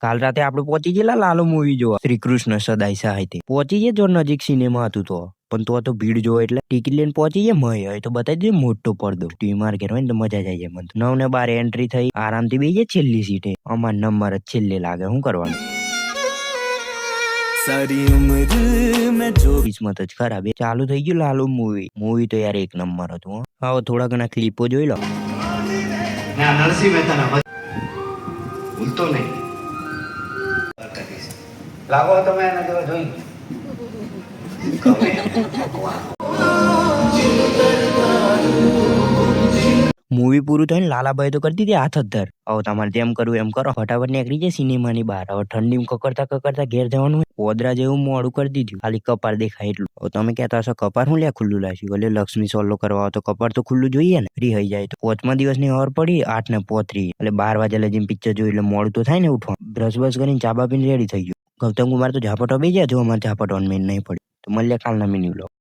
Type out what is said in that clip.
કાલ રાતે આપણે પહોંચી ગયેલા લાલો મૂવી જોવા શ્રી કૃષ્ણ સદાય સહાય પહોંચી ગયા જો નજીક સિનેમા હતું તો પણ તો ભીડ જોવો એટલે ટિકિટ લઈને પહોંચી જાય મય હોય તો બતાવી દે મોટો પડદો ટીવી માર્કેટ હોય ને તો મજા જ આવી જાય મને 9 ને 12 એન્ટ્રી થઈ આરામથી બેસી જાય છેલ્લી સીટે અમાર નંબર જ છેલ્લે લાગે શું કરવાનું સારી ઉંમર મેં જો કિસ્મત જ ખરાબ ચાલુ થઈ ગયું લાલુ મૂવી તો યાર એક નંબર હતું હવે થોડા ઘણા ક્લિપો જોઈ લો નરસિંહ મહેતાના ભૂલતો નહીં લાગો તમે એના જેવા જોઈ મૂવી પૂરું થઈને લાલાભાઈ તો કરતી હતી હાથ ધર હવે તમારે જેમ કરવું એમ કરો ફટાફટ નીકળી જાય સિનેમાની બહાર હવે ઠંડીમાં કકડતા ઘેર જવાનું પોદરા જેવું મોડું કરી દીધું ખાલી કપાર દેખાય એટલું હવે તમે કહેતા હશો કપાર હું લ્યા ખુલ્લું લાગ્યું ભલે લક્ષ્મી સોલ્લો કરવા હોય તો કપાર તો ખુલ્લું જોઈએ ને ફ્રી થઈ જાય તો 5મા દિવસની ખબર પડી 8 ને 35 એટલે 12 વાગે લગીને પિક્ચર જોયું એટલે મોડું તો થાય ને ઉઠવા બ્રશ કરીને ચા બા પીને રેડી થઈ ગયું ગૌતમ કુમાર તો ઝાપટો બે જાય જો અમારે ઝાપટો મેન નહીં પડ્યું તો મળ્યા કાલના મેન્યુ લો